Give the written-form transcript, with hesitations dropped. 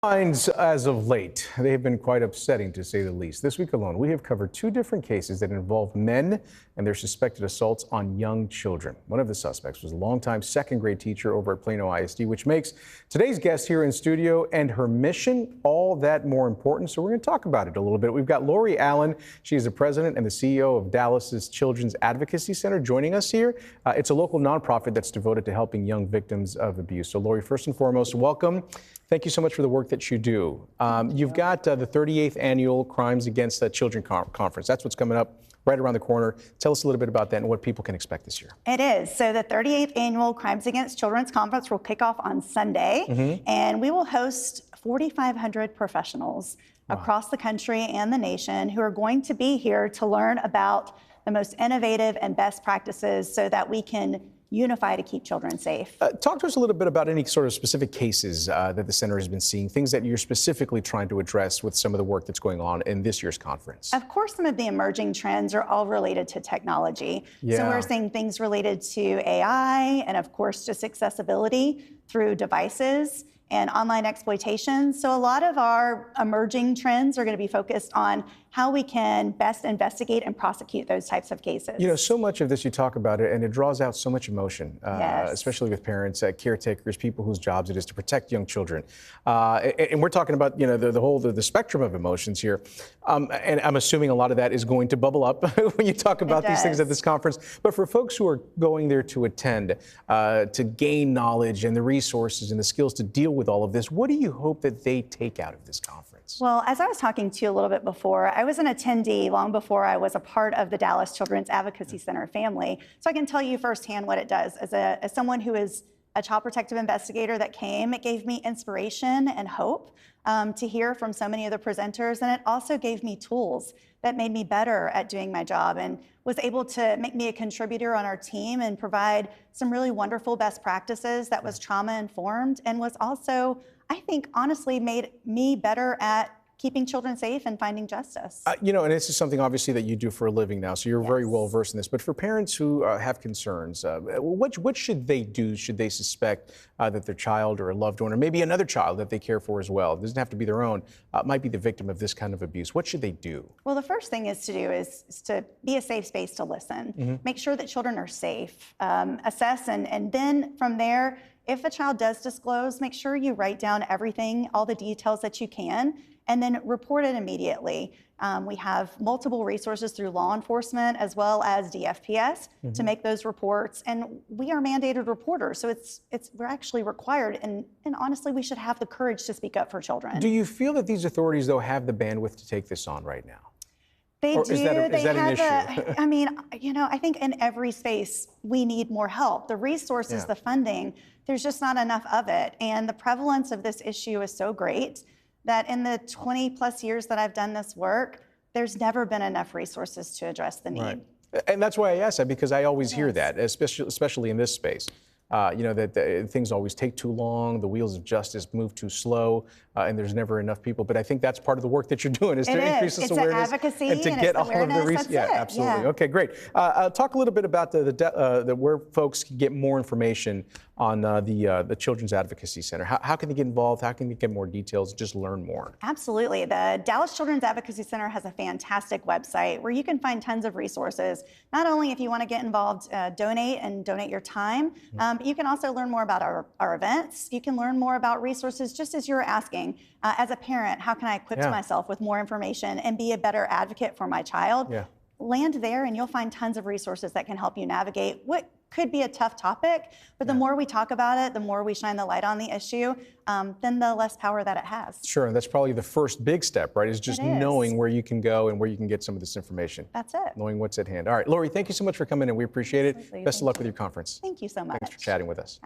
Headlines as of late, they have been quite upsetting to say the least. This week alone, we have covered two different cases that involve men and their suspected assaults on young children. One of the suspects was a longtime second grade teacher over at Plano ISD, which makes today's guest here in studio and her mission all that more important. So we're going to talk about it a little bit. We've got Lori Allen. She is the president and the CEO of Dallas's Children's Advocacy Center joining us here. It's a local nonprofit that's devoted to helping young victims of abuse. So Lori, first and foremost, welcome. Thank you so much for the work that you do. You've got the 38th annual Crimes Against Children Conference. That's what's coming up right around the corner. Tell us a little bit about that and what people can expect this year. It is. So the 38th annual Crimes Against Children's Conference will kick off on Sunday, and we will host 4,500 professionals across the country and the nation who are going to be here to learn about the most innovative and best practices so that we can unify to keep children safe. Talk to us a little bit about any sort of specific cases that the center has been seeing, things that you're specifically trying to address with some of the work that's going on in this year's conference. Of course, some of the emerging trends are all related to technology. So we're seeing things related to AI and, of course, just accessibility through devices and online exploitation. So a lot of our emerging trends are going to be focused on how we can best investigate and prosecute those types of cases. You know, so much of this, you talk about it, and it draws out so much emotion, especially with parents, caretakers, people whose jobs it is to protect young children. And we're talking about, you know, the spectrum of emotions here. And I'm assuming a lot of that is going to bubble up when you talk about these things at this conference. But for folks who are going there to attend, to gain knowledge and the resources and the skills to deal with all of this, what do you hope that they take out of this conference? Well, as I was talking to you a little bit before, I was an attendee long before I was a part of the Dallas Children's Advocacy Center family. So I can tell you firsthand what it does. As someone who is a child protective investigator that came, it gave me inspiration and hope to hear from so many of the presenters. And it also gave me tools that made me better at doing my job and was able to make me a contributor on our team and provide some really wonderful best practices that was trauma informed and was also, I think, honestly made me better at keeping children safe and finding justice. You know, and this is something obviously that you do for a living now, so you're very well versed in this. But for parents who have concerns, what should they do? Should they suspect that their child or a loved one, or maybe another child that they care for as well, it doesn't have to be their own, might be the victim of this kind of abuse? What should they do? Well, the first thing is to be a safe space to listen. Make sure that children are safe, assess, and then from there, if a child does disclose, make sure you write down everything, all the details that you can, and then report it immediately. We have multiple resources through law enforcement as well as DFPS to make those reports, and we are mandated reporters, so we're actually required, and honestly, we should have the courage to speak up for children. Do you feel that these authorities, though, have the bandwidth to take this on right now? They do. Is that an issue? I mean, you know, I think in every space we need more help. The resources, the funding, there's just not enough of it, and the prevalence of this issue is so great that in the 20 plus years that I've done this work, there's never been enough resources to address the need. Right. And that's why I asked that, because I always hear that, especially in this space. You know, that things always take too long, the wheels of justice move too slow, and there's never enough people. But I think that's part of the work that you're doing is to increase this awareness advocacy and to get all of the resources. Yeah, absolutely. Okay, great. Talk a little bit about where folks can get more information on the Children's Advocacy Center. How can they get involved? How can they get more details? Just learn more. Absolutely. The Dallas Children's Advocacy Center has a fantastic website where you can find tons of resources. Not only if you want to get involved, donate your time, but you can also learn more about our events. You can learn more about resources, just as you were asking. As a parent, how can I equip myself with more information and be a better advocate for my child? Land there and you'll find tons of resources that can help you navigate what could be a tough topic, but the more we talk about it, the more we shine the light on the issue, then the less power that it has. Sure, and that's probably the first big step, right? Is just knowing where you can go and where you can get some of this information. That's it. Knowing what's at hand. All right, Lori, thank you so much for coming in. We appreciate it. Absolutely. Best of luck with your conference. Thank you so much. Thanks for chatting with us.